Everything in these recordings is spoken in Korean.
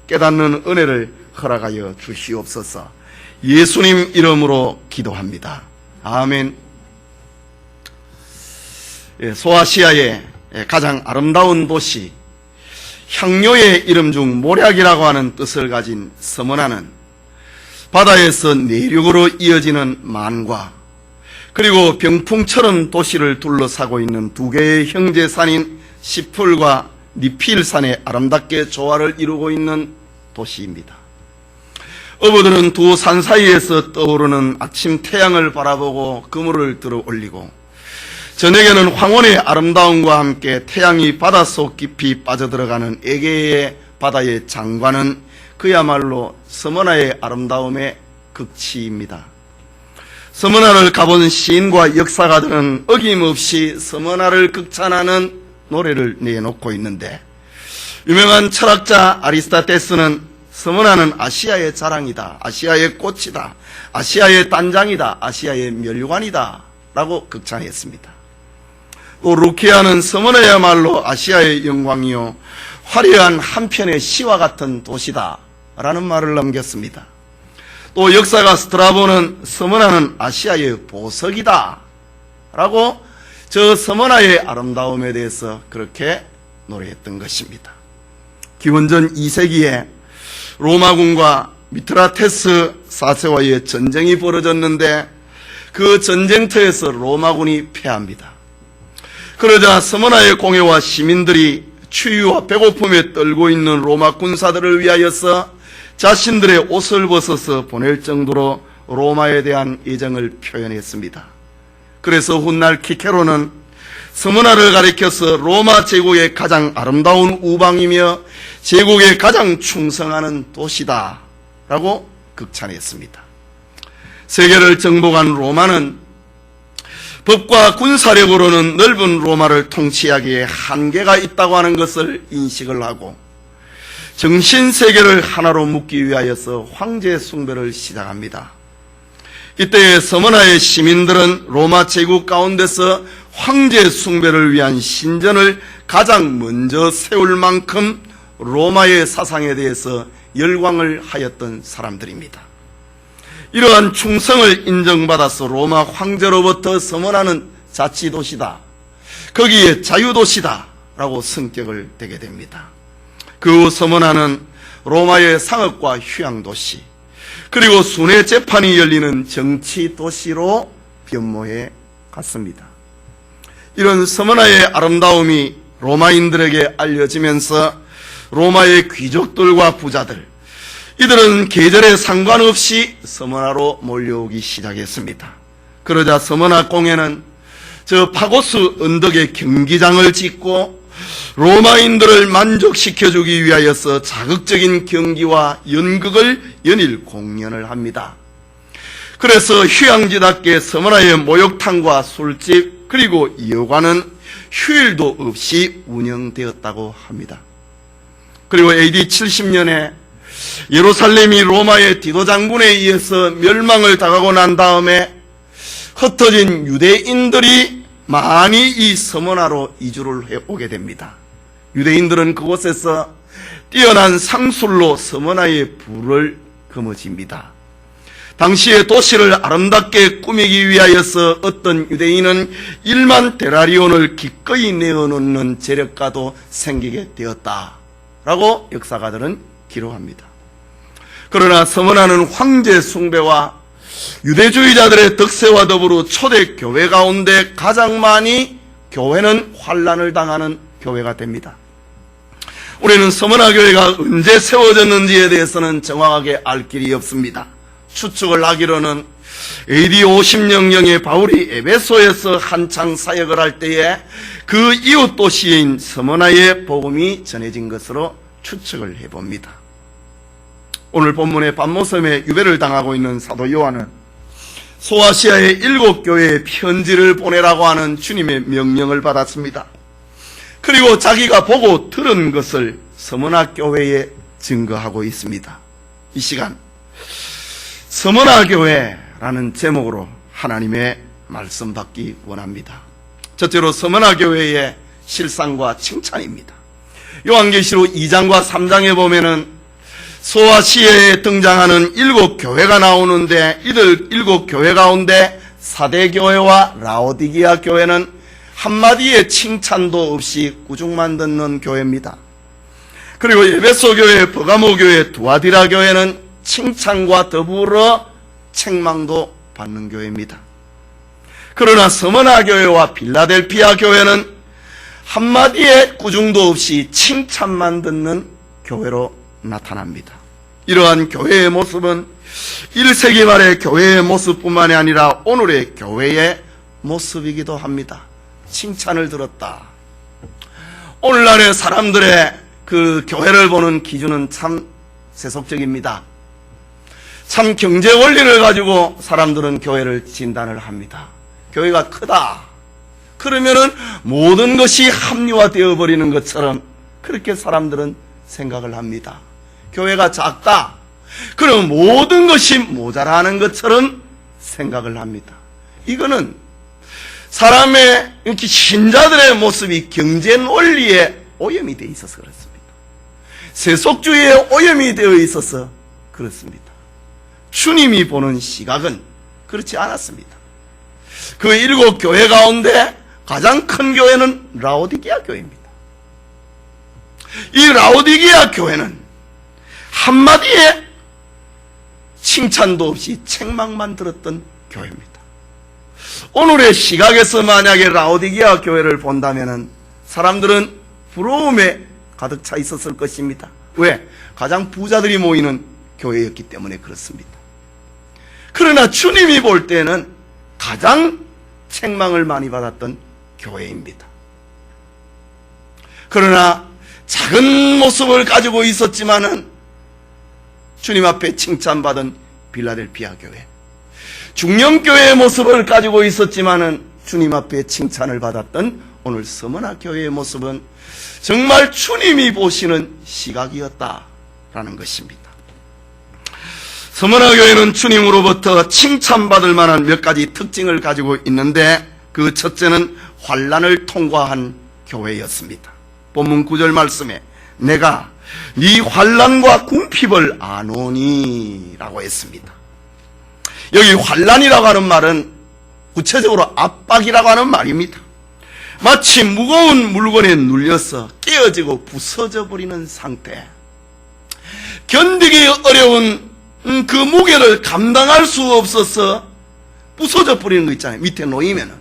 깨닫는 은혜를 허락하여 주시옵소서. 예수님 이름으로 기도합니다. 아멘. 소아시아의 가장 아름다운 도시, 향료의 이름 중 모략이라고 하는 뜻을 가진 서머나는 바다에서 내륙으로 이어지는 만과 그리고 병풍처럼 도시를 둘러싸고 있는 두 개의 형제산인 시풀과 니필산의 아름답게 조화를 이루고 있는 도시입니다. 어부들은 두 산 사이에서 떠오르는 아침 태양을 바라보고 그물을 들어 올리고, 저녁에는 황혼의 아름다움과 함께 태양이 바닷속 깊이 빠져들어가는 에게의 바다의 장관은 그야말로 서머나의 아름다움의 극치입니다. 서머나를 가본 시인과 역사가들은 어김없이 서머나를 극찬하는 노래를 내놓고 있는데, 유명한 철학자 아리스토텔레스는 서머나는 아시아의 자랑이다, 아시아의 꽃이다, 아시아의 단장이다, 아시아의 멸관이다 라고 극찬했습니다. 또 루키아는 서머나야말로 아시아의 영광이요 화려한 한편의 시와 같은 도시다 라는 말을 남겼습니다. 또 역사가 스트라보는 서머나는 아시아의 보석이다 라고 저 서머나의 아름다움에 대해서 그렇게 노래했던 것입니다. 기원전 2세기에 로마군과 미트라테스 4세와의 전쟁이 벌어졌는데, 그 전쟁터에서 로마군이 패합니다. 그러자 서머나의 공회와 시민들이 추위와 배고픔에 떨고 있는 로마 군사들을 위하여서 자신들의 옷을 벗어서 보낼 정도로 로마에 대한 애정을 표현했습니다. 그래서 훗날 키케로는 서머나를 가리켜서 로마 제국의 가장 아름다운 우방이며 제국에 가장 충성하는 도시다 라고 극찬했습니다. 세계를 정복한 로마는 법과 군사력으로는 넓은 로마를 통치하기에 한계가 있다고 하는 것을 인식을 하고, 정신세계를 하나로 묶기 위하여서 황제 숭배를 시작합니다. 이때 서머나의 시민들은 로마 제국 가운데서 황제 숭배를 위한 신전을 가장 먼저 세울 만큼 로마의 사상에 대해서 열광을 하였던 사람들입니다. 이러한 충성을 인정받아서 로마 황제로부터 서머나는 자치도시다, 거기에 자유도시다 라고 성격을 떼게 됩니다. 그 후 서머나는 로마의 상업과 휴양도시, 그리고 순회 재판이 열리는 정치도시로 변모해 갔습니다. 이런 서머나의 아름다움이 로마인들에게 알려지면서 로마의 귀족들과 부자들, 이들은 계절에 상관없이 서머나로 몰려오기 시작했습니다. 그러자 서머나 공회는 저 파고스 언덕에 경기장을 짓고 로마인들을 만족시켜주기 위하여서 자극적인 경기와 연극을 연일 공연을 합니다. 그래서 휴양지답게 서머나의 목욕탕과 술집 그리고 여관은 휴일도 없이 운영되었다고 합니다. 그리고 AD 70년에 예루살렘이 로마의 디도 장군에 의해서 멸망을 당하고 난 다음에 흩어진 유대인들이 많이 이 서머나로 이주를 해오게 됩니다. 유대인들은 그곳에서 뛰어난 상술로 서머나의 부를 거머쥡니다. 당시의 도시를 아름답게 꾸미기 위하여서 어떤 유대인은 1만 데나리온을 기꺼이 내어놓는 재력가도 생기게 되었다라고 역사가들은 기록합니다. 그러나 서머나는 황제 숭배와 유대주의자들의 덕세와 더불어 초대 교회 가운데 가장 많이 교회는 환란을 당하는 교회가 됩니다. 우리는 서머나 교회가 언제 세워졌는지에 대해서는 정확하게 알 길이 없습니다. 추측을 하기로는 AD 50년경에 바울이 에베소에서 한창 사역을 할 때에 그 이웃 도시인 서머나의 복음이 전해진 것으로 추측을 해봅니다. 오늘 본문의 밤모섬에 유배를 당하고 있는 사도 요한은 소아시아의 7교회에 편지를 보내라고 하는 주님의 명령을 받았습니다. 그리고 자기가 보고 들은 것을 서머나 교회에 증거하고 있습니다. 이 시간 서머나 교회라는 제목으로 하나님의 말씀 받기 원합니다. 첫째로 서머나 교회의 실상과 칭찬입니다. 요한계시록 2장과 3장에 보면은 소아시아에 등장하는 7교회가 나오는데 이들 7교회 가운데 사대교회와 라오디게아 교회는 한마디의 칭찬도 없이 꾸중만 듣는 교회입니다. 그리고 에베소 교회, 버가모 교회, 두아디라 교회는 칭찬과 더불어 책망도 받는 교회입니다. 그러나 스무나 교회와 필라델피아 교회는 한마디의 꾸중도 없이 칭찬만 듣는 교회로 나타납니다. 이러한 교회의 모습은 1세기 말의 교회의 모습뿐만이 아니라 오늘의 교회의 모습이기도 합니다. 칭찬을 들었다. 오늘날의 사람들의 그 교회를 보는 기준은 참 세속적입니다. 참 경제 원리를 가지고 사람들은 교회를 진단을 합니다. 교회가 크다. 그러면은 모든 것이 합리화되어 버리는 것처럼 그렇게 사람들은 생각을 합니다. 교회가 작다. 그럼 모든 것이 모자라는 것처럼 생각을 합니다. 이거는 사람의 이렇게 신자들의 모습이 경제 원리에 오염이 되어 있어서 그렇습니다. 세속주의에 오염이 되어 있어서 그렇습니다. 주님이 보는 시각은 그렇지 않았습니다. 그 7교회 가운데 가장 큰 교회는 라오디게아 교회입니다. 이 라오디게아 교회는 한마디의 칭찬도 없이 책망만 들었던 교회입니다. 오늘의 시각에서 만약에 라오디게아 교회를 본다면 사람들은 부러움에 가득 차 있었을 것입니다. 왜? 가장 부자들이 모이는 교회였기 때문에 그렇습니다. 그러나 주님이 볼 때는 가장 책망을 많이 받았던 교회입니다. 그러나 작은 모습을 가지고 있었지만은 주님 앞에 칭찬받은 필라델피아 교회, 중년교회의 모습을 가지고 있었지만은 주님 앞에 칭찬을 받았던 오늘 스무나 교회의 모습은 정말 주님이 보시는 시각이었다라는 것입니다. 스무나 교회는 주님으로부터 칭찬받을 만한 몇 가지 특징을 가지고 있는데 그 첫째는 환난을 통과한 교회였습니다. 본문 9절 말씀에 내가 네 환난과 궁핍을 아노니 라고 했습니다. 여기 환난이라고 하는 말은 구체적으로 압박이라고 하는 말입니다. 마치 무거운 물건에 눌려서 깨어지고 부서져 버리는 상태, 견디기 어려운 그 무게를 감당할 수 없어서 부서져 버리는 거 있잖아요. 밑에 놓이면은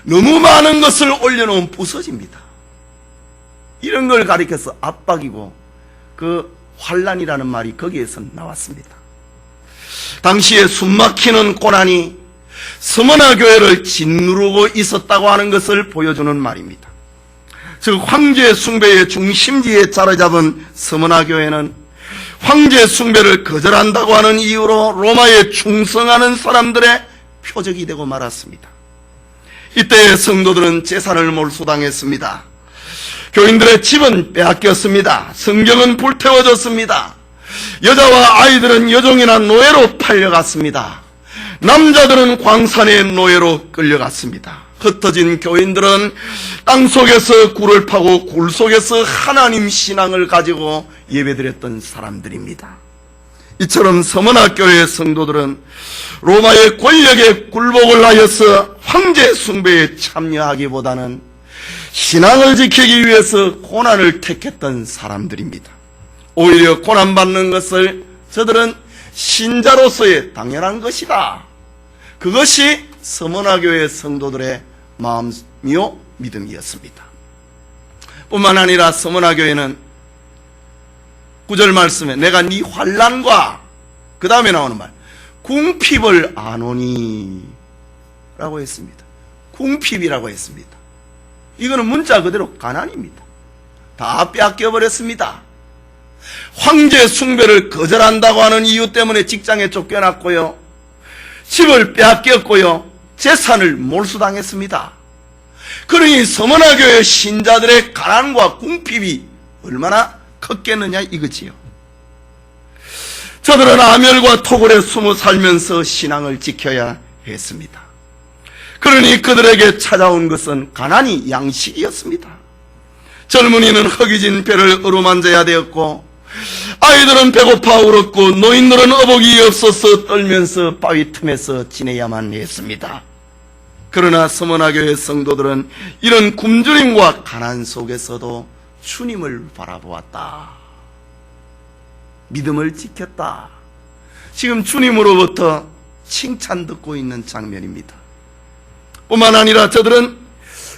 너무 많은 것을 올려놓으면 부서집니다. 이런 걸 가리켜서 압박이고 그 환난이라는 말이 거기에서 나왔습니다. 당시에 숨막히는 고난이 스무나 교회를 짓누르고 있었다고 하는 것을 보여주는 말입니다. 즉 황제 숭배의 중심지에 자리 잡은 스무나 교회는 황제 숭배를 거절한다고 하는 이유로 로마에 충성하는 사람들의 표적이 되고 말았습니다. 이때 성도들은 재산을 몰수당했습니다. 교인들의 집은 빼앗겼습니다. 성경은 불태워졌습니다. 여자와 아이들은 여종이나 노예로 팔려갔습니다. 남자들은 광산의 노예로 끌려갔습니다. 흩어진 교인들은 땅속에서 굴을 파고 굴 속에서 하나님 신앙을 가지고 예배드렸던 사람들입니다. 이처럼 서머나 교회의 성도들은 로마의 권력에 굴복을 하여서 황제 숭배에 참여하기보다는 신앙을 지키기 위해서 고난을 택했던 사람들입니다. 오히려 고난받는 것을 저들은 신자로서의 당연한 것이다. 그것이 서머나 교회 성도들의 마음이요 믿음이었습니다. 뿐만 아니라 서머나 교회는 9절 말씀에 내가 네 환난과 그 다음에 나오는 말 궁핍을 아노니 라고 했습니다. 궁핍이라고 했습니다. 이거는 문자 그대로 가난입니다. 다 빼앗겨버렸습니다. 황제 숭배를 거절한다고 하는 이유 때문에 직장에 쫓겨났고요, 집을 빼앗겼고요, 재산을 몰수당했습니다. 그러니 서머나 교회 신자들의 가난과 궁핍이 얼마나 컸겠느냐 이거지요. 저들은 아멸과 토굴에 숨어 살면서 신앙을 지켜야 했습니다. 그러니 그들에게 찾아온 것은 가난이 양식이었습니다. 젊은이는 허기진 배를 어루만져야 되었고 아이들은 배고파 울었고 노인들은 어복이 없어서 떨면서 바위 틈에서 지내야만 했습니다. 그러나 서문화교회 성도들은 이런 굶주림과 가난 속에서도 주님을 바라보았다. 믿음을 지켰다. 지금 주님으로부터 칭찬 듣고 있는 장면입니다. 뿐만 아니라 저들은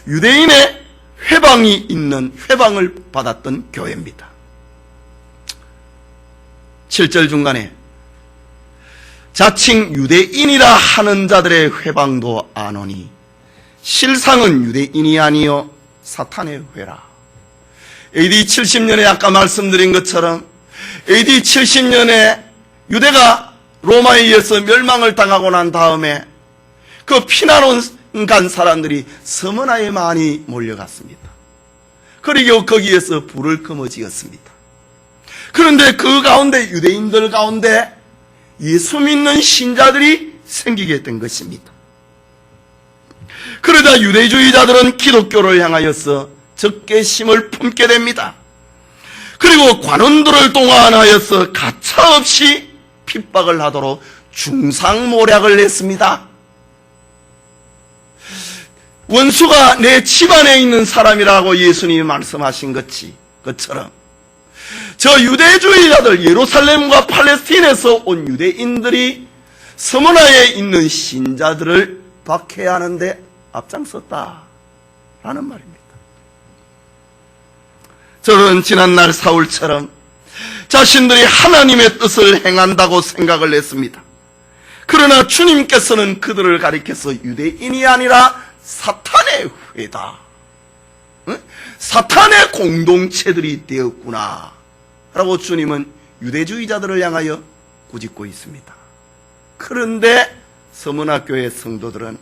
유대인의 회방을 받았던 교회입니다. 7절 중간에 자칭 유대인이라 하는 자들의 회방도 아노니 실상은 유대인이 아니요 사탄의 회라. AD 70년에 아까 말씀드린 것처럼 AD 70년에 유대가 로마에 의해서 멸망을 당하고 난 다음에 그 피난온 간 사람들이 서문화에 많이 몰려갔습니다. 그리고 거기에서 불을 거머쥐었습니다. 그런데 그 가운데 유대인들 가운데 예수 믿는 신자들이 생기게 된 것입니다. 그러자 유대주의자들은 기독교를 향하여서 적개심을 품게 됩니다. 그리고 관원들을 동원하여서 가차없이 핍박을 하도록 중상모략을 냈습니다. 원수가 내 집안에 있는 사람이라고 예수님이 말씀하신 것처럼 저 유대주의자들, 예루살렘과 팔레스틴에서 온 유대인들이 서문화에 있는 신자들을 박해하는데 앞장섰다라는 말입니다. 저는 지난날 사울처럼 자신들이 하나님의 뜻을 행한다고 생각을 했습니다. 그러나 주님께서는 그들을 가리켜서 유대인이 아니라 사탄의 회다, 사탄의 공동체들이 되었구나 라고 주님은 유대주의자들을 향하여 꾸짖고 있습니다. 그런데 서문화교회 성도들은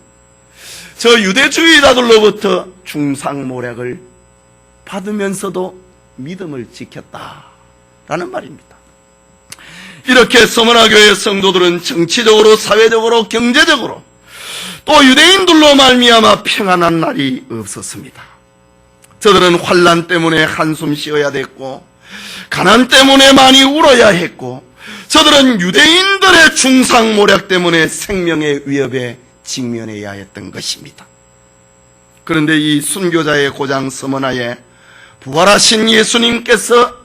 저 유대주의자들로부터 중상모략을 받으면서도 믿음을 지켰다라는 말입니다. 이렇게 서문화교회 성도들은 정치적으로, 사회적으로, 경제적으로 또 유대인들로 말미암아 평안한 날이 없었습니다. 저들은 환난 때문에 한숨 쉬어야 됐고 가난 때문에 많이 울어야 했고 저들은 유대인들의 중상모략 때문에 생명의 위협에 직면해야 했던 것입니다. 그런데 이 순교자의 고장 서문화에 부활하신 예수님께서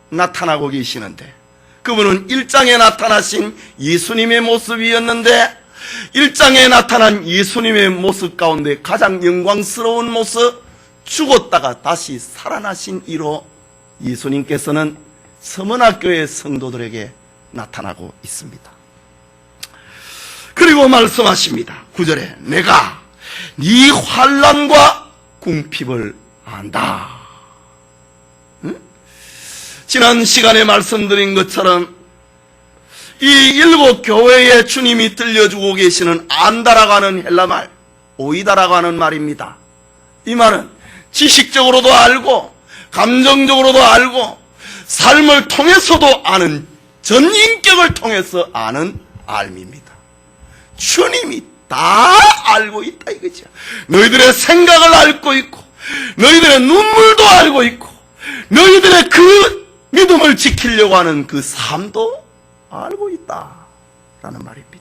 나타나고 계시는데 그분은 1장에 나타나신 예수님의 모습이었는데 1장에 나타난 예수님의 모습 가운데 가장 영광스러운 모습, 죽었다가 다시 살아나신 이로 예수님께서는 서문화교회 성도들에게 나타나고 있습니다. 그리고 말씀하십니다. 9절에 내가 네 환난과 궁핍을 안다. 지난 시간에 말씀드린 것처럼 이 7 교회에 주님이 들려주고 계시는 안다라고 하는 헬라말, 오이다라고 하는 말입니다. 이 말은 지식적으로도 알고 감정적으로도 알고 삶을 통해서도 아는, 전인격을 통해서 아는 알미입니다. 주님이 다 알고 있다 이거죠. 너희들의 생각을 알고 있고 너희들의 눈물도 알고 있고 너희들의 그 믿음을 지키려고 하는 그 삶도 알고 있다라는 말입니다.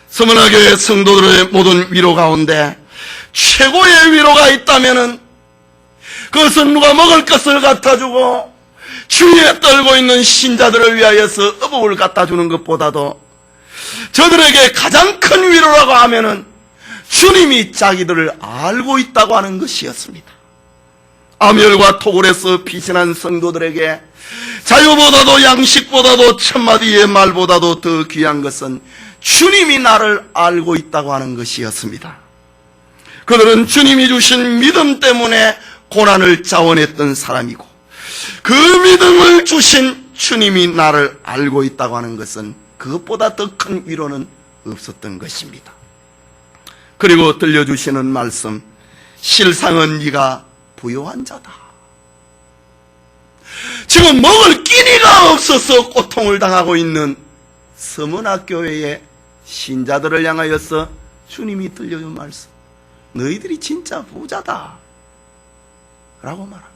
서문화교회 성도들의 모든 위로 가운데 최고의 위로가 있다면은 그것은 누가 먹을 것을 갖다 주고 주위에 떨고 있는 신자들을 위하여서 어복을 갖다 주는 것보다도 저들에게 가장 큰 위로라고 하면은 주님이 자기들을 알고 있다고 하는 것이었습니다. 암열과 토굴에서 피신한 성도들에게 자유보다도 양식보다도 천마디의 말보다도 더 귀한 것은 주님이 나를 알고 있다고 하는 것이었습니다. 그들은 주님이 주신 믿음 때문에 고난을 자원했던 사람이고 그 믿음을 주신 주님이 나를 알고 있다고 하는 것은 그것보다 더 큰 위로는 없었던 것입니다. 그리고 들려주시는 말씀, 실상은 네가 부요한 자다. 지금 먹을 끼니가 없어서 고통을 당하고 있는 서문화교회의 신자들을 향하여서 주님이 들려준 말씀, 너희들이 진짜 부자다 라고 말합니다.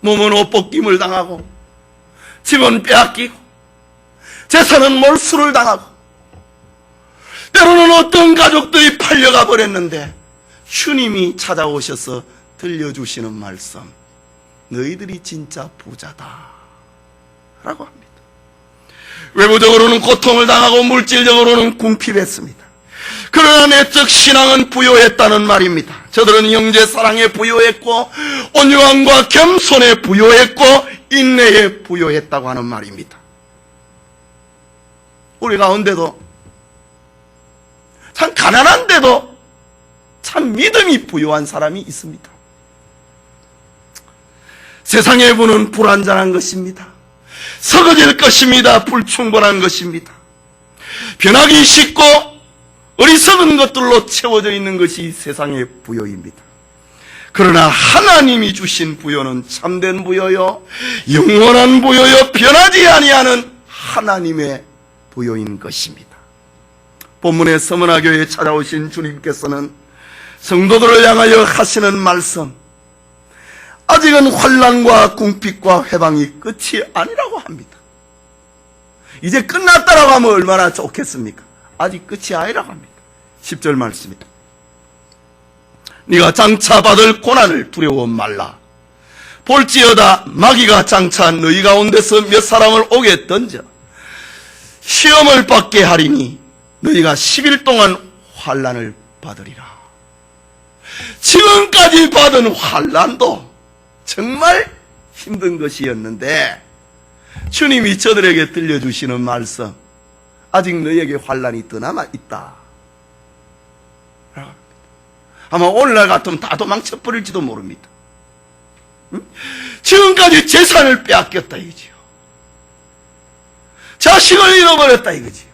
몸은 옷벗김을 당하고 집은 빼앗기고 재산은 몰수를 당하고 때로는 어떤 가족들이 팔려가 버렸는데 주님이 찾아오셔서 들려주시는 말씀, 너희들이 진짜 부자다 라고 합니다. 외부적으로는 고통을 당하고 물질적으로는 궁핍했습니다. 그러나 내적 신앙은 부요했다는 말입니다. 저들은 형제 사랑에 부요했고 온유함과 겸손에 부요했고 인내에 부요했다고 하는 말입니다. 우리 가운데도 참 가난한데도 참 믿음이 부요한 사람이 있습니다. 세상의 부는 불완전한 것입니다. 썩어질 것입니다. 불충분한 것입니다. 변하기 쉽고 어리석은 것들로 채워져 있는 것이 세상의 부요입니다. 그러나 하나님이 주신 부요는 참된 부요요, 영원한 부요요, 변하지 아니하는 하나님의 부요인 것입니다. 본문의 서문화교회에 찾아오신 주님께서는 성도들을 향하여 하시는 말씀, 아직은 환난과 궁핍과 회방이 끝이 아니라고 합니다. 이제 끝났다라고 하면 얼마나 좋겠습니까? 아직 끝이 아니라고 합니다. 10절 말씀입니다. 네가 장차 받을 고난을 두려워 말라. 볼지어다 마귀가 장차 너희 가운데서 몇 사람을 오게 던져 시험을 받게 하리니 너희가 10일 동안 환난을 받으리라. 지금까지 받은 환난도 정말 힘든 것이었는데 주님이 저들에게 들려주시는 말씀, 아직 너희에게 환난이 더 남아있다. 아마 오늘날 같으면 다 도망쳐버릴지도 모릅니다. 지금까지 재산을 빼앗겼다 이거지요. 자식을 잃어버렸다 이거지요.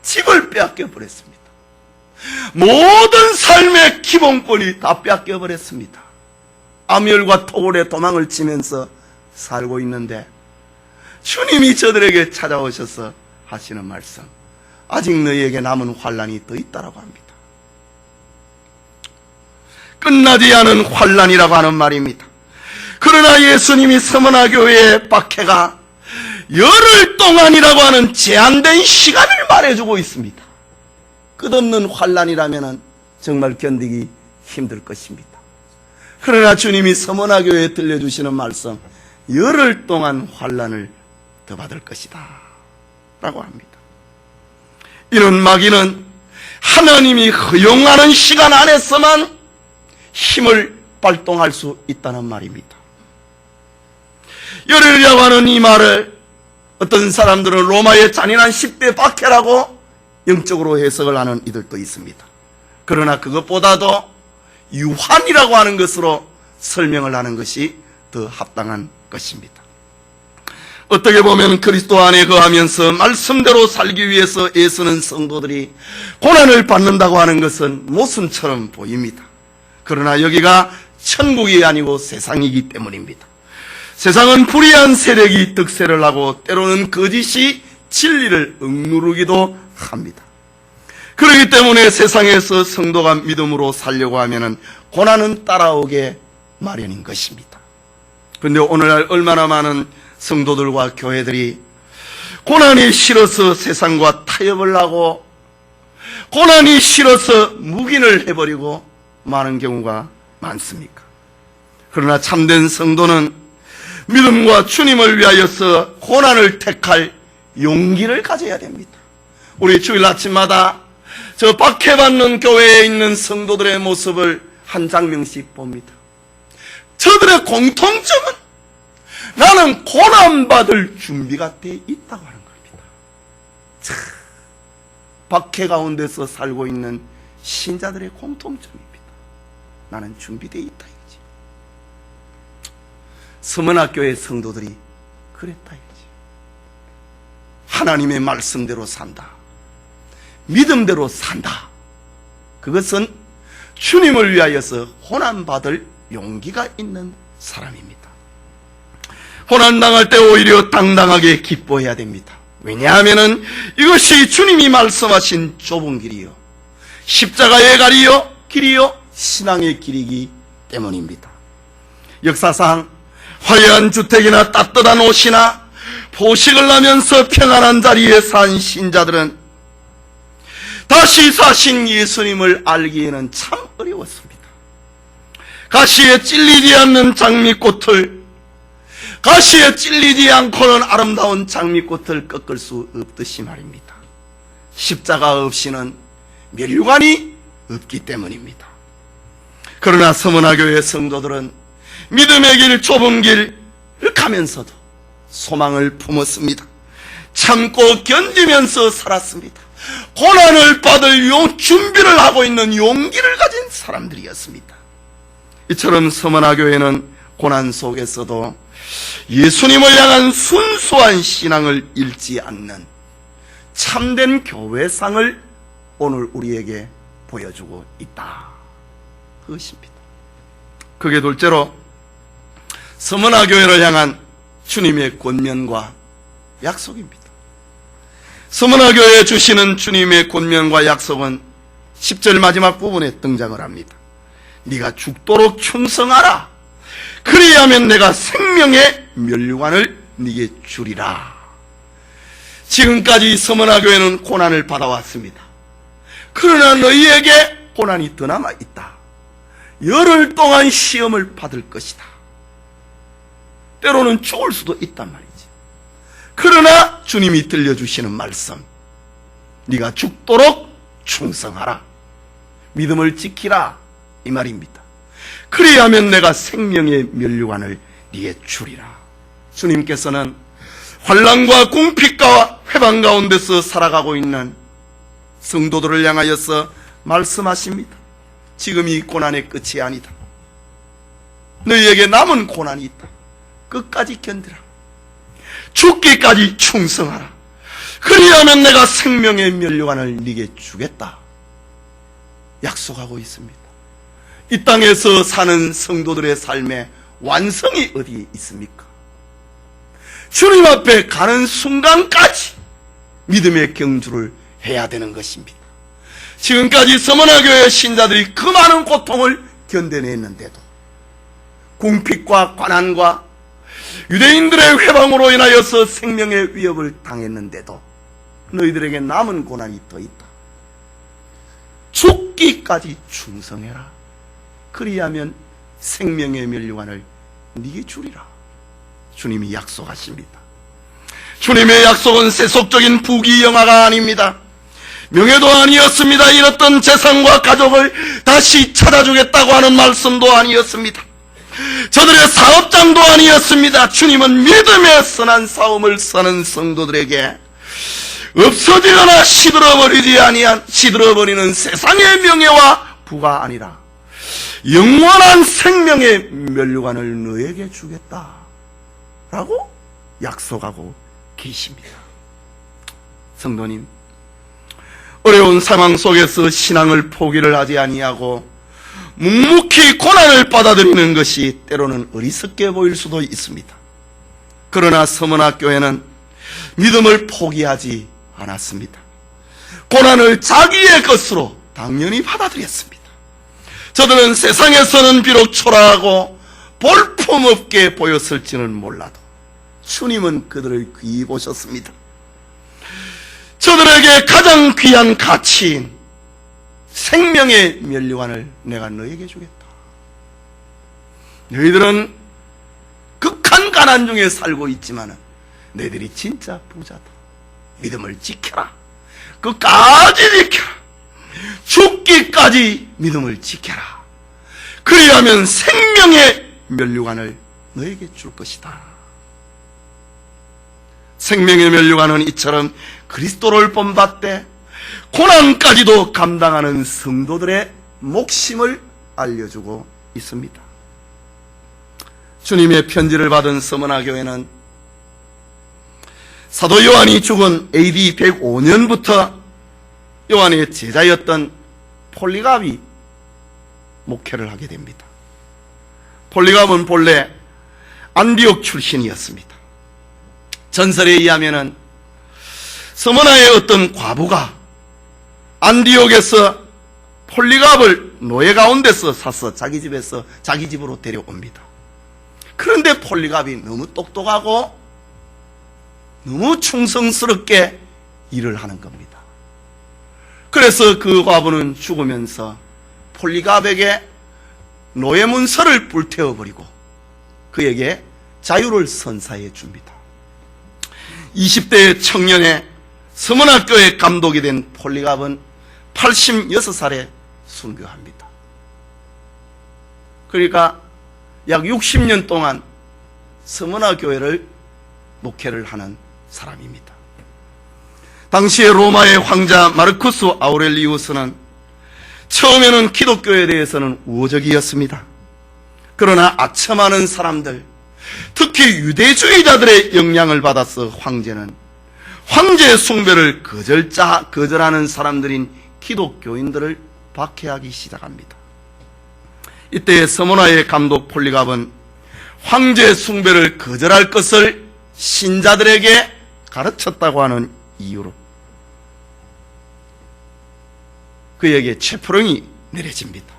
집을 빼앗겨버렸습니다. 모든 삶의 기본권이 다 빼앗겨버렸습니다. 암열과 토굴에 도망을 치면서 살고 있는데 주님이 저들에게 찾아오셔서 하시는 말씀, 아직 너희에게 남은 환난이 더 있다라고 합니다. 끝나지 않은 환난이라고 하는 말입니다. 그러나 예수님이 서문화교회의 박해가 열흘 동안이라고 하는 제한된 시간을 말해주고 있습니다. 끝없는 환난이라면 정말 견디기 힘들 것입니다. 그러나 주님이 서문화교회에 들려주시는 말씀, 열흘 동안 환난을 더 받을 것이다 라고 합니다. 이런 마귀는 하나님이 허용하는 시간 안에서만 힘을 발동할 수 있다는 말입니다. 열흘이라고 하는 이 말을 어떤 사람들은 로마의 잔인한 10대 박해라고 영적으로 해석을 하는 이들도 있습니다. 그러나 그것보다도 유한이라고 하는 것으로 설명을 하는 것이 더 합당한 것입니다. 어떻게 보면 그리스도 안에 거하면서 말씀대로 살기 위해서 애쓰는 성도들이 고난을 받는다고 하는 것은 모순처럼 보입니다. 그러나 여기가 천국이 아니고 세상이기 때문입니다. 세상은 불의한 세력이 득세를 하고 때로는 거짓이 진리를 억누르기도 합니다. 그렇기 때문에 세상에서 성도가 믿음으로 살려고 하면 고난은 따라오게 마련인 것입니다. 그런데 오늘날 얼마나 많은 성도들과 교회들이 고난이 싫어서 세상과 타협을 하고 고난이 싫어서 묵인을 해버리고 많은 경우가 많습니까? 그러나 참된 성도는 믿음과 주님을 위하여서 고난을 택할 용기를 가져야 됩니다. 우리 주일 아침마다 저 박해받는 교회에 있는 성도들의 모습을 한 장면씩 봅니다. 저들의 공통점은 나는 고난받을 준비가 돼 있다고 하는 겁니다. 참, 박해 가운데서 살고 있는 신자들의 공통점입니다. 나는 준비되어 있다 이거지. 서문학교의 성도들이 그랬다 이거지. 하나님의 말씀대로 산다. 믿음대로 산다. 그것은 주님을 위하여서 고난받을 용기가 있는 사람입니다. 고난당할 때 오히려 당당하게 기뻐해야 됩니다. 왜냐하면 이것이 주님이 말씀하신 좁은 길이요 십자가의 길이요 신앙의 길이기 때문입니다. 역사상 화려한 주택이나 따뜻한 옷이나 포식을 하면서 평안한 자리에 산 신자들은 다시 사신 예수님을 알기에는 참 어려웠습니다. 가시에 찔리지 않는 장미꽃을, 가시에 찔리지 않고는 아름다운 장미꽃을 꺾을 수 없듯이 말입니다. 십자가 없이는 면류관이 없기 때문입니다. 그러나 서문화교회 성도들은 믿음의 길, 좁은 길을 가면서도 소망을 품었습니다. 참고 견디면서 살았습니다. 고난을 받을 준비를 하고 있는 용기를 가진 사람들이었습니다. 이처럼 서문화교회는 고난 속에서도 예수님을 향한 순수한 신앙을 잃지 않는 참된 교회상을 오늘 우리에게 보여주고 있다. 그것입니다. 그게 둘째로 서문화교회를 향한 주님의 권면과 약속입니다. 서문화교회에 주시는 주님의 권면과 약속은 10절 마지막 부분에 등장을 합니다. 네가 죽도록 충성하라. 그리하면 내가 생명의 면류관을 네게 주리라. 지금까지 서문화교회는 고난을 받아왔습니다. 그러나 너희에게 고난이 더 남아있다. 열흘 동안 시험을 받을 것이다. 때로는 죽을 수도 있단 말이지. 그러나 주님이 들려주시는 말씀, 네가 죽도록 충성하라. 믿음을 지키라. 이 말입니다. 그리하면 내가 생명의 면류관을 네게 주리라. 주님께서는 환난과 궁핍과 회방 가운데서 살아가고 있는 성도들을 향하여서 말씀하십니다. 지금 이 고난의 끝이 아니다. 너희에게 남은 고난이 있다. 끝까지 견디라. 죽기까지 충성하라. 그리하면 내가 생명의 면류관을 네게 주겠다. 약속하고 있습니다. 이 땅에서 사는 성도들의 삶의 완성이 어디에 있습니까? 주님 앞에 가는 순간까지 믿음의 경주를 해야 되는 것입니다. 지금까지 서문화교회 신자들이 그 많은 고통을 견뎌냈는데도, 궁핍과 고난과 유대인들의 회방으로 인하여서 생명의 위협을 당했는데도 너희들에게 남은 고난이 더 있다. 죽기까지 충성해라. 그리하면 생명의 면류관을 네게 주리라. 주님이 약속하십니다. 주님의 약속은 세속적인 부귀영화가 아닙니다. 명예도 아니었습니다. 잃었던 재산과 가족을 다시 찾아주겠다고 하는 말씀도 아니었습니다. 저들의 사업장도 아니었습니다. 주님은 믿음의 선한 싸움을 사는 성도들에게 없어지거나 시들어버리는 세상의 명예와 부가 아니라 영원한 생명의 면류관을 너에게 주겠다 라고 약속하고 계십니다. 성도님, 어려운 상황 속에서 신앙을 포기를 하지 아니하고 묵묵히 고난을 받아들이는 것이 때로는 어리석게 보일 수도 있습니다. 그러나 서문화교회는 믿음을 포기하지 않았습니다. 고난을 자기의 것으로 당연히 받아들였습니다. 저들은 세상에서는 비록 초라하고 볼품없게 보였을지는 몰라도 주님은 그들을 귀히 보셨습니다. 저들에게 가장 귀한 가치인 생명의 면류관을 내가 너에게 주겠다. 너희들은 극한 가난 중에 살고 있지만 너희들이 진짜 부자다. 믿음을 지켜라. 끝까지 지켜라. 죽기까지 믿음을 지켜라. 그리하면 생명의 면류관을 너에게 줄 것이다. 생명의 면류관은 이처럼 그리스도를 본받되 고난까지도 감당하는 성도들의 목심을 알려주고 있습니다. 주님의 편지를 받은 서문화교회는 사도 요한이 죽은 AD 105년부터 요한의 제자였던 폴리갑이 목회를 하게 됩니다. 폴리갑은 본래 안디옥 출신이었습니다. 전설에 의하면 서문화의 어떤 과부가 안디옥에서 폴리갑을 노예 가운데서 사서 자기 집으로 데려옵니다. 그런데 폴리갑이 너무 똑똑하고 너무 충성스럽게 일을 하는 겁니다. 그래서 그 과부는 죽으면서 폴리갑에게 노예 문서를 불태워버리고 그에게 자유를 선사해 줍니다. 20대의 청년의 서문학교의 감독이 된 폴리갑은 86살에 순교합니다. 그러니까 약 60년 동안 서문화 교회를 목회를 하는 사람입니다. 당시에 로마의 황자 마르쿠스 아우렐리우스는 처음에는 기독교에 대해서는 우호적이었습니다. 그러나 아첨하는 사람들, 특히 유대주의자들의 영향을 받아서 황제는 황제 숭배를 거절하는 사람들인 기독교인들을 박해하기 시작합니다. 이때 서문화의 감독 폴리갑은 황제 숭배를 거절할 것을 신자들에게 가르쳤다고 하는 이유로 그에게 체포령이 내려집니다.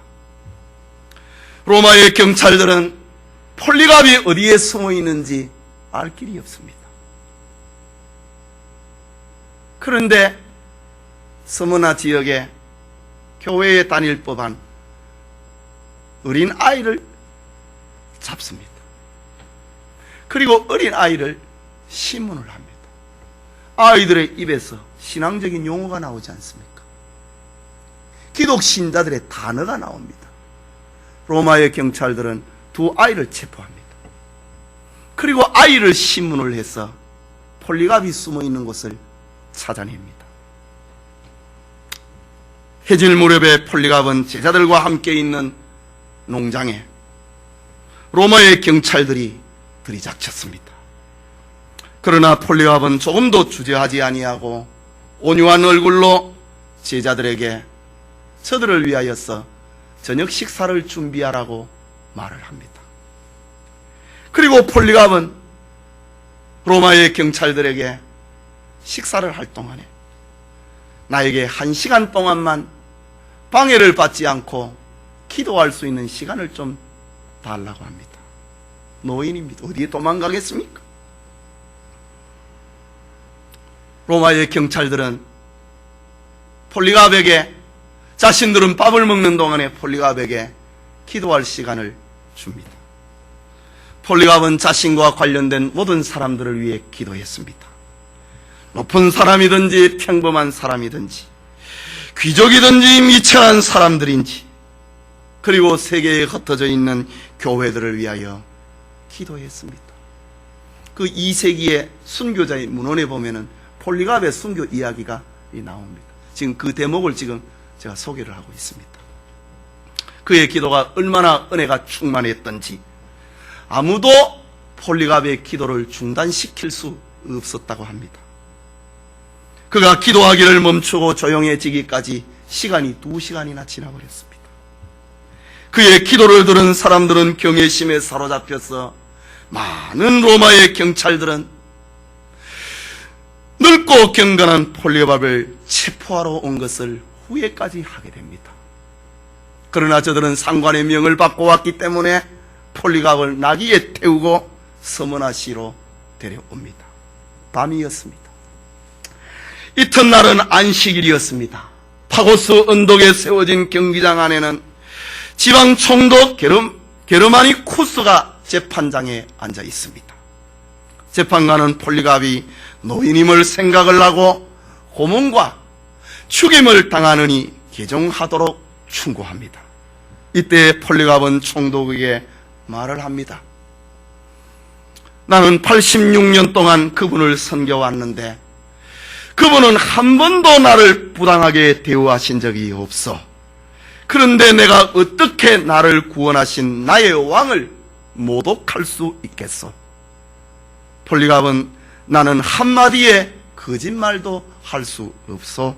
로마의 경찰들은 폴리갑이 어디에 숨어 있는지 알 길이 없습니다. 그런데 서문화 지역에 교회에 다닐 법한 어린 아이를 잡습니다. 그리고 어린 아이를 신문을 합니다. 아이들의 입에서 신앙적인 용어가 나오지 않습니까? 기독 신자들의 단어가 나옵니다. 로마의 경찰들은 두 아이를 체포합니다. 그리고 아이를 신문을 해서 폴리갑이 숨어 있는 곳을 찾아냅니다. 해질 무렵에 폴리갑은 제자들과 함께 있는 농장에 로마의 경찰들이 들이닥쳤습니다. 그러나 폴리갑은 조금도 주저하지 아니하고 온유한 얼굴로 제자들에게 저들을 위하여서 저녁 식사를 준비하라고 말을 합니다. 그리고 폴리갑은 로마의 경찰들에게 식사를 할 동안에 나에게 1시간 동안만 방해를 받지 않고 기도할 수 있는 시간을 좀 달라고 합니다. 노인입니다. 어디에 도망가겠습니까? 로마의 경찰들은 폴리갑에게 자신들은 밥을 먹는 동안에 폴리갑에게 기도할 시간을 줍니다. 폴리갑은 자신과 관련된 모든 사람들을 위해 기도했습니다. 높은 사람이든지 평범한 사람이든지 귀족이든지 미천한 사람들인지 그리고 세계에 흩어져 있는 교회들을 위하여 기도했습니다. 그 2세기의 순교자의 문헌에 보면은 폴리갑의 순교 이야기가 나옵니다. 지금 그 대목을 지금 제가 소개를 하고 있습니다. 그의 기도가 얼마나 은혜가 충만했던지 아무도 폴리갑의 기도를 중단시킬 수 없었다고 합니다. 그가 기도하기를 멈추고 조용해지기까지 시간이 2시간이나 지나버렸습니다. 그의 기도를 들은 사람들은 경외심에 사로잡혀서 많은 로마의 경찰들은 늙고 경건한 폴리갑을 체포하러 온 것을 후회까지 하게 됩니다. 그러나 저들은 상관의 명을 받고 왔기 때문에 폴리갑을 나귀에 태우고 서문화시로 데려옵니다. 밤이었습니다. 이튿날은 안식일이었습니다. 파고스 언덕에 세워진 경기장 안에는 지방 총독 게르마니쿠스가 재판장에 앉아 있습니다. 재판관은 폴리갑이 노인임을 생각을 하고 고문과 죽임을 당하느니 개정하도록 충고합니다. 이때 폴리갑은 총독에게 말을 합니다. 나는 86년 동안 그분을 섬겨왔는데 그분은 한 번도 나를 부당하게 대우하신 적이 없어. 그런데 내가 어떻게 나를 구원하신 나의 왕을 모독할 수 있겠소? 폴리갑은 나는 한마디의 거짓말도 할 수 없소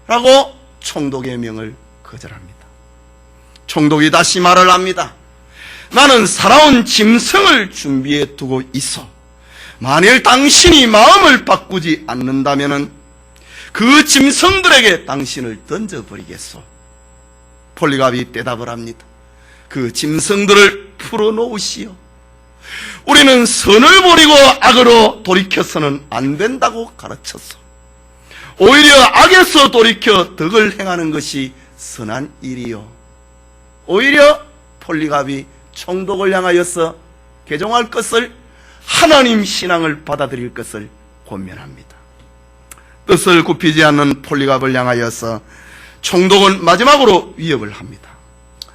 라고 총독의 명을 거절합니다. 총독이 다시 말을 합니다. 나는 살아온 짐승을 준비해 두고 있어. 만일 당신이 마음을 바꾸지 않는다면 그 짐승들에게 당신을 던져버리겠소. 폴리갑이 대답을 합니다. 그 짐승들을 풀어놓으시오. 우리는 선을 버리고 악으로 돌이켜서는 안 된다고 가르쳤어. 오히려 악에서 돌이켜 덕을 행하는 것이 선한 일이요. 오히려 폴리갑이 총독을 향하여서 개종할 것을, 하나님 신앙을 받아들일 것을 권면합니다. 뜻을 굽히지 않는 폴리갑을 향하여서 총독은 마지막으로 위협을 합니다.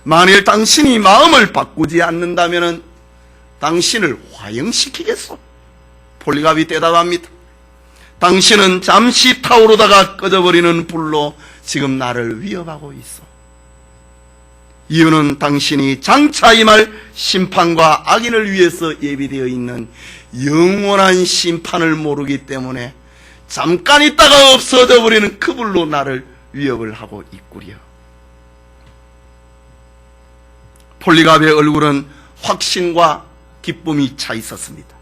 만일 당신이 마음을 바꾸지 않는다면 당신을 화형시키겠소. 폴리갑이 대답합니다. 당신은 잠시 타오르다가 꺼져버리는 불로 지금 나를 위협하고 있어. 이유는 당신이 장차 임할 심판과 악인을 위해서 예비되어 있는 영원한 심판을 모르기 때문에 잠깐 있다가 없어져 버리는 그 불로 나를 위협을 하고 있구려. 폴리갑의 얼굴은 확신과 기쁨이 차 있었습니다.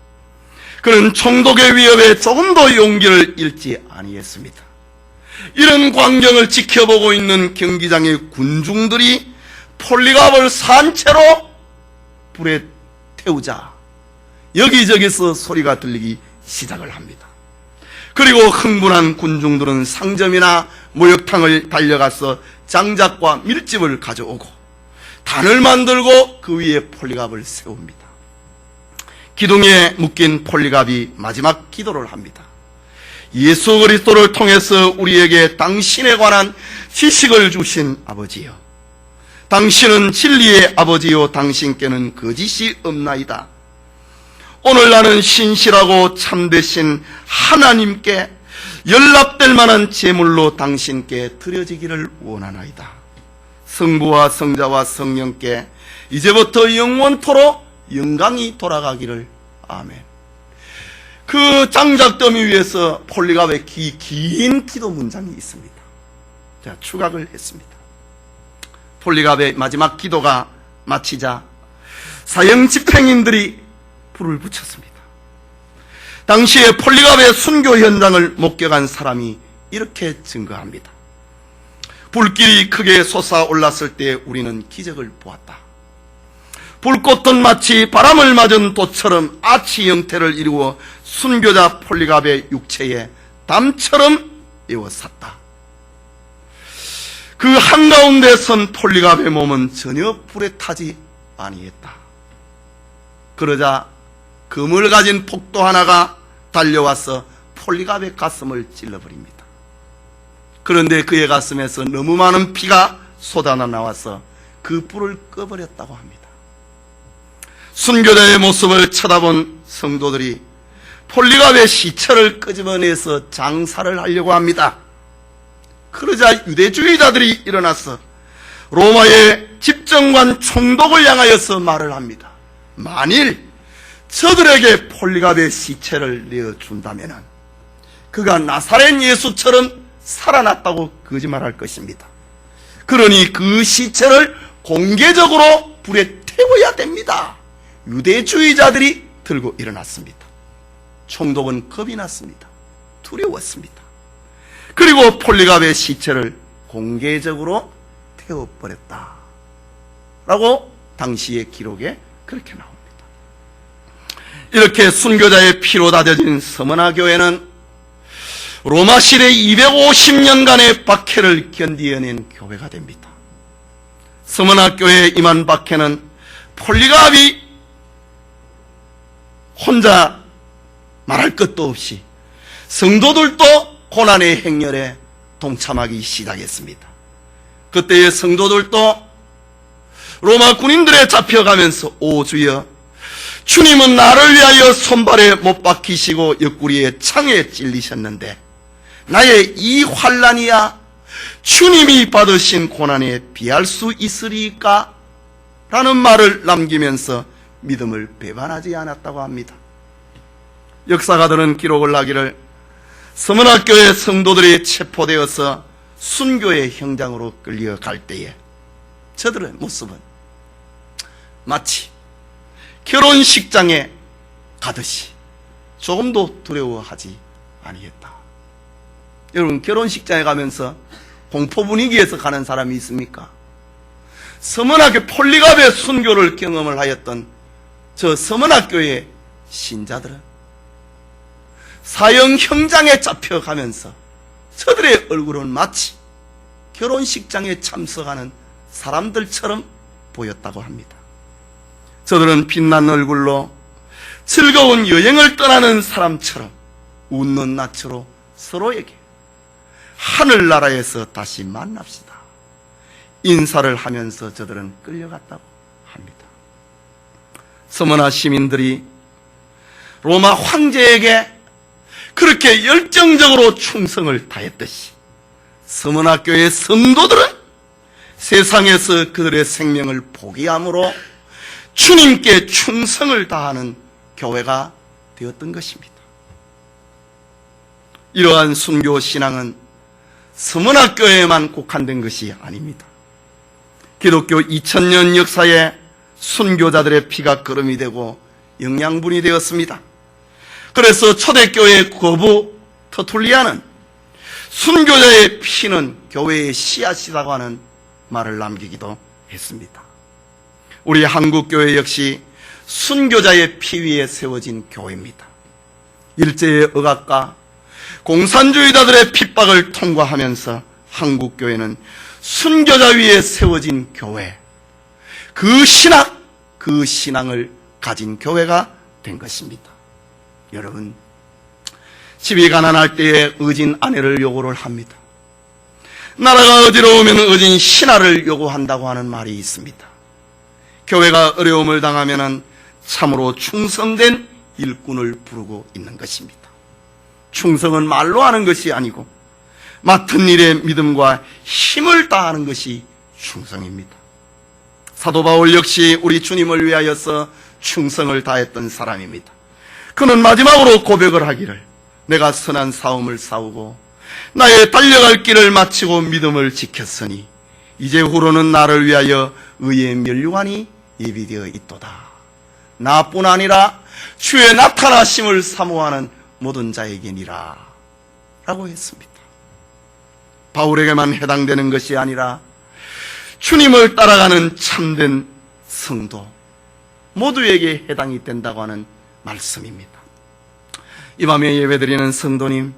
그는 총독의 위협에 조금도 용기를 잃지 아니했습니다. 이런 광경을 지켜보고 있는 경기장의 군중들이 폴리갑을 산채로 불에 태우자 여기저기서 소리가 들리기 시작을 합니다. 그리고 흥분한 군중들은 상점이나 목욕탕을 달려가서 장작과 밀집을 가져오고 단을 만들고 그 위에 폴리갑을 세웁니다. 기둥에 묶인 폴리갑이 마지막 기도를 합니다. 예수 그리스도를 통해서 우리에게 당신에 관한 지식을 주신 아버지여, 당신은 진리의 아버지요 당신께는 거짓이 없나이다. 오늘 나는 신실하고 참되신 하나님께 연락될 만한 제물로 당신께 드려지기를 원하나이다. 성부와 성자와 성령께 이제부터 영원토록 영광이 돌아가기를. 아멘. 그 장작더미 위에서 폴리갑의 긴 기도 문장이 있습니다. 자, 추각을 했습니다. 폴리갑의 마지막 기도가 마치자 사형 집행인들이 불을 붙였습니다. 당시에 폴리갑의 순교 현장을 목격한 사람이 이렇게 증거합니다. 불길이 크게 솟아올랐을 때 우리는 기적을 보았다. 불꽃은 마치 바람을 맞은 돛처럼 아치 형태를 이루어 순교자 폴리갑의 육체에 담처럼 에워쌌다. 그 한가운데 선 폴리갑의 몸은 전혀 불에 타지 아니했다. 그러자 금을 가진 폭도 하나가 달려와서 폴리갑의 가슴을 찔러버립니다. 그런데 그의 가슴에서 너무 많은 피가 쏟아나 나와서 그 불을 꺼버렸다고 합니다. 순교자의 모습을 쳐다본 성도들이 폴리갑의 시체를 끄집어내서 장사를 하려고 합니다. 그러자 유대주의자들이 일어나서 로마의 집정관 총독을 향하여서 말을 합니다. 만일 저들에게 폴리갑의 시체를 내어준다면 그가 나사렛 예수처럼 살아났다고 거짓말할 것입니다. 그러니 그 시체를 공개적으로 불에 태워야 됩니다. 유대주의자들이 들고 일어났습니다. 총독은 겁이 났습니다. 두려웠습니다. 그리고 폴리갑의 시체를 공개적으로 태워버렸다 라고 당시의 기록에 그렇게 나옵니다. 이렇게 순교자의 피로 다져진 서머나 교회는 로마 시대 250년간의 박해를 견디어낸 교회가 됩니다. 서머나 교회에 임한 박해는 폴리갑이 혼자 말할 것도 없이 성도들도 고난의 행렬에 동참하기 시작했습니다. 그때의 성도들도 로마 군인들에 잡혀가면서 오 주여, 주님은 나를 위하여 손발에 못 박히시고 옆구리에 창에 찔리셨는데 나의 이 환난이야 주님이 받으신 고난에 비할 수 있으리까? 라는 말을 남기면서 믿음을 배반하지 않았다고 합니다. 역사가들은 기록을 하기를 서머나 교회 성도들이 체포되어서 순교의 현장으로 끌려갈 때에 저들의 모습은 마치 결혼식장에 가듯이 조금도 두려워하지 아니했다. 여러분, 결혼식장에 가면서 공포 분위기에서 가는 사람이 있습니까? 서머나교 폴리갑의 순교를 경험을 하였던 저 서문학교의 신자들은 사형 형장에 잡혀가면서 저들의 얼굴은 마치 결혼식장에 참석하는 사람들처럼 보였다고 합니다. 저들은 빛난 얼굴로 즐거운 여행을 떠나는 사람처럼 웃는 낯으로 서로에게 하늘나라에서 다시 만납시다 인사를 하면서 저들은 끌려갔다고 합니다. 서머나 시민들이 로마 황제에게 그렇게 열정적으로 충성을 다했듯이 서머나 교회 성도들은 세상에서 그들의 생명을 포기함으로 주님께 충성을 다하는 교회가 되었던 것입니다. 이러한 순교 신앙은 서머나 교회에만 국한된 것이 아닙니다. 기독교 2000년 역사에 순교자들의 피가 거름이 되고 영양분이 되었습니다. 그래서 초대교회 거부 터툴리아는 순교자의 피는 교회의 씨앗이라고 하는 말을 남기기도 했습니다. 우리 한국교회 역시 순교자의 피 위에 세워진 교회입니다. 일제의 억압과 공산주의자들의 핍박을 통과하면서 한국교회는 순교자 위에 세워진 교회, 그 신앙을 가진 교회가 된 것입니다. 여러분, 집이 가난할 때에 의진 아내를 요구를 합니다. 나라가 어지러우면 의진 신하를 요구한다고 하는 말이 있습니다. 교회가 어려움을 당하면 참으로 충성된 일꾼을 부르고 있는 것입니다. 충성은 말로 하는 것이 아니고 맡은 일에 믿음과 힘을 다하는 것이 충성입니다. 사도 바울 역시 우리 주님을 위하여서 충성을 다했던 사람입니다. 그는 마지막으로 고백을 하기를 내가 선한 싸움을 싸우고 나의 달려갈 길을 마치고 믿음을 지켰으니 이제후로는 나를 위하여 의의 면류관이 예비되어 있도다. 나뿐 아니라 주의 나타나심을 사모하는 모든 자에게니라 라고 했습니다. 바울에게만 해당되는 것이 아니라 주님을 따라가는 참된 성도 모두에게 해당이 된다고 하는 말씀입니다. 이 밤에 예배드리는 성도님,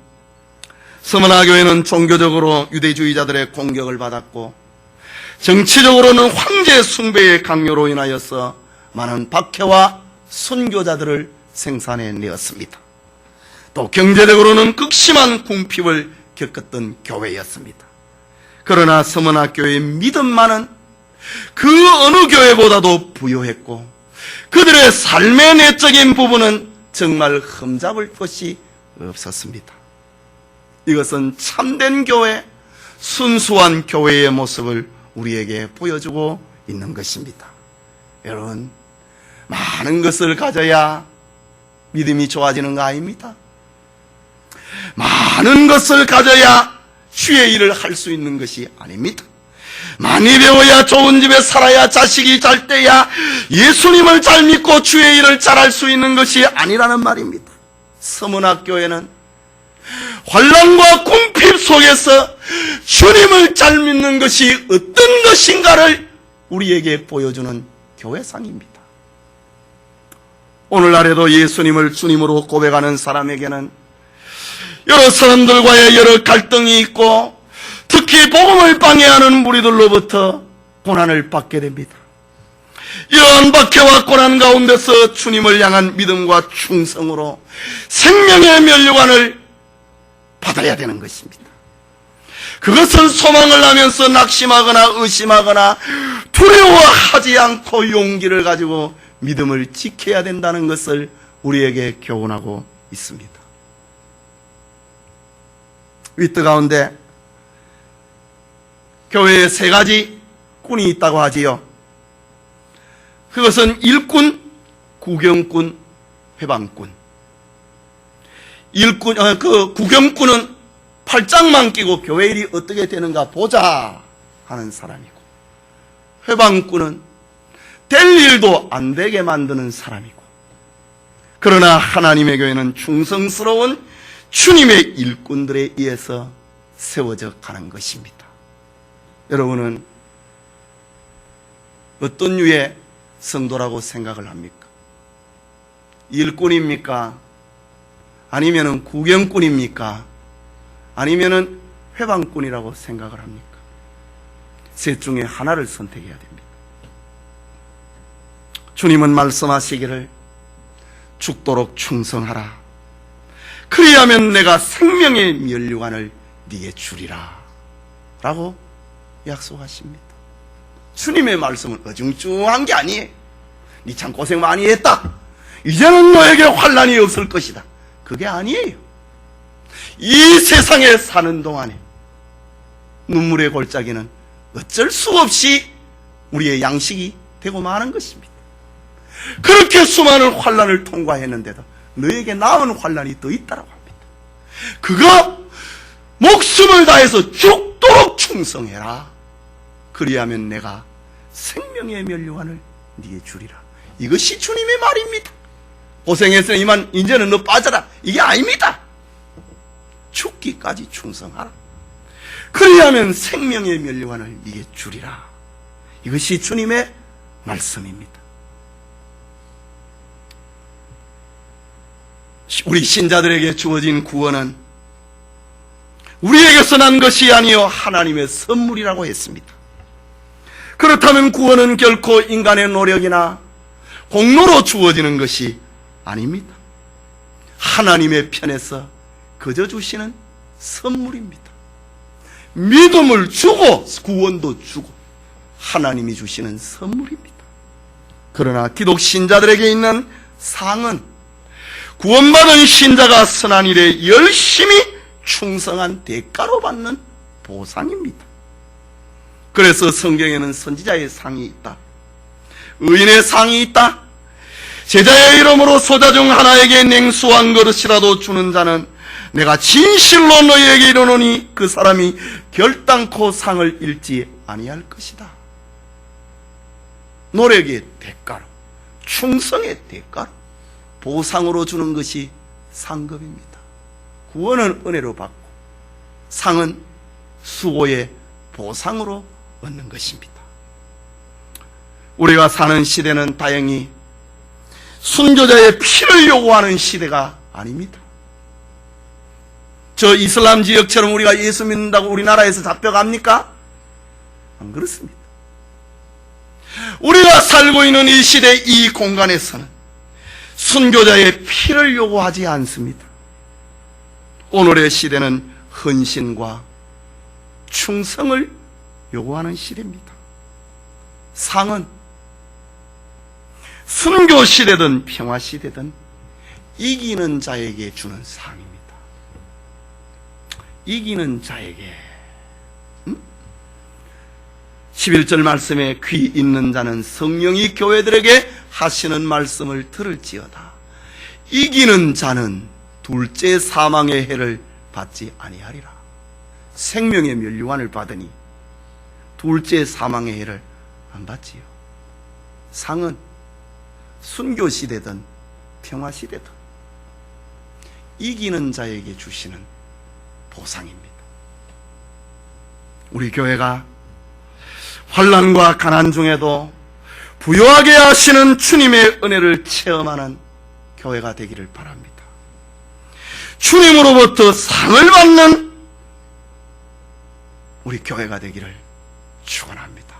서머나 교회는 종교적으로 유대주의자들의 공격을 받았고 정치적으로는 황제 숭배의 강요로 인하여서 많은 박해와 순교자들을 생산해내었습니다. 또 경제적으로는 극심한 궁핍을 겪었던 교회였습니다. 그러나 서머나 교회의 믿음만은 그 어느 교회보다도 부유했고 그들의 삶의 내적인 부분은 정말 흠잡을 것이 없었습니다. 이것은 참된 교회, 순수한 교회의 모습을 우리에게 보여주고 있는 것입니다. 여러분, 많은 것을 가져야 믿음이 좋아지는 거 아닙니까? 많은 것을 가져야 주의 일을 할 수 있는 것이 아닙니다. 많이 배워야 좋은 집에 살아야 자식이 잘 돼야 예수님을 잘 믿고 주의 일을 잘할 수 있는 것이 아니라는 말입니다. 서문학교에는 환난과 궁핍 속에서 주님을 잘 믿는 것이 어떤 것인가를 우리에게 보여주는 교회상입니다. 오늘날에도 예수님을 주님으로 고백하는 사람에게는 여러 사람들과의 여러 갈등이 있고 특히 복음을 방해하는 무리들로부터 고난을 받게 됩니다. 이러한 박해와 고난 가운데서 주님을 향한 믿음과 충성으로 생명의 면류관을 받아야 되는 것입니다. 그것을 소망을 하면서 낙심하거나 의심하거나 두려워하지 않고 용기를 가지고 믿음을 지켜야 된다는 것을 우리에게 교훈하고 있습니다. 위트 가운데 교회에 세 가지 꾼이 있다고 하지요. 그것은 일꾼, 구경꾼, 회방꾼. 그 구경꾼은 팔짱만 끼고 교회 일이 어떻게 되는가 보자 하는 사람이고, 회방꾼은 될 일도 안 되게 만드는 사람이고, 그러나 하나님의 교회는 충성스러운 주님의 일꾼들에 의해서 세워져 가는 것입니다. 여러분은 어떤 류의 성도라고 생각을 합니까? 일꾼입니까? 아니면은 구경꾼입니까? 아니면은 회방꾼이라고 생각을 합니까? 셋 중에 하나를 선택해야 됩니다. 주님은 말씀하시기를 죽도록 충성하라. 그리하면 내가 생명의 면류관을 네게 주리라 라고 약속하십니다. 주님의 말씀은 어중중한 게 아니에요. 니 참 고생 많이 했다. 이제는 너에게 환난이 없을 것이다. 그게 아니에요. 이 세상에 사는 동안에 눈물의 골짜기는 어쩔 수 없이 우리의 양식이 되고 마는 것입니다. 그렇게 수많은 환난을 통과했는데도 너에게 남은 환난이 더 있다고 합니다. 그거 목숨을 다해서 죽도록 충성해라. 그리하면 내가 생명의 면류관을 네게 주리라. 이것이 주님의 말입니다. 고생했으니만 이제는 너 빠져라. 이게 아닙니다. 죽기까지 충성하라. 그리하면 생명의 면류관을 네게 주리라. 이것이 주님의 말씀입니다. 우리 신자들에게 주어진 구원은 우리에게서 난 것이 아니요 하나님의 선물이라고 했습니다. 그렇다면 구원은 결코 인간의 노력이나 공로로 주어지는 것이 아닙니다. 하나님의 편에서 거저 주시는 선물입니다. 믿음을 주고 구원도 주고 하나님이 주시는 선물입니다. 그러나 기독 신자들에게 있는 상은 구원받은 신자가 선한 일에 열심히 충성한 대가로 받는 보상입니다. 그래서 성경에는 선지자의 상이 있다. 의인의 상이 있다. 제자의 이름으로 소자 중 하나에게 냉수 한 그릇이라도 주는 자는 내가 진실로 너희에게 이르노니 그 사람이 결단코 상을 잃지 아니할 것이다. 노력의 대가로, 충성의 대가로, 보상으로 주는 것이 상급입니다. 구원은 은혜로 받고 상은 수고의 보상으로 얻는 것입니다. 우리가 사는 시대는 다행히 순교자의 피를 요구하는 시대가 아닙니다. 저 이슬람 지역처럼 우리가 예수 믿는다고 우리나라에서 잡혀갑니까? 안 그렇습니다. 우리가 살고 있는 이 시대, 이 공간에서는 순교자의 피를 요구하지 않습니다. 오늘의 시대는 헌신과 충성을 요구하는 시대입니다. 상은 순교 시대든 평화 시대든 이기는 자에게 주는 상입니다. 이기는 자에게 11절 말씀에 귀 있는 자는 성령이 교회들에게 하시는 말씀을 들을지어다. 이기는 자는 둘째 사망의 해를 받지 아니하리라. 생명의 면류관을 받으니 둘째 사망의 해를 안 받지요. 상은 순교 시대든 평화 시대든 이기는 자에게 주시는 보상입니다. 우리 교회가 환난과 가난 중에도 부유하게 하시는 주님의 은혜를 체험하는 교회가 되기를 바랍니다. 주님으로부터 상을 받는 우리 교회가 되기를 축원합니다.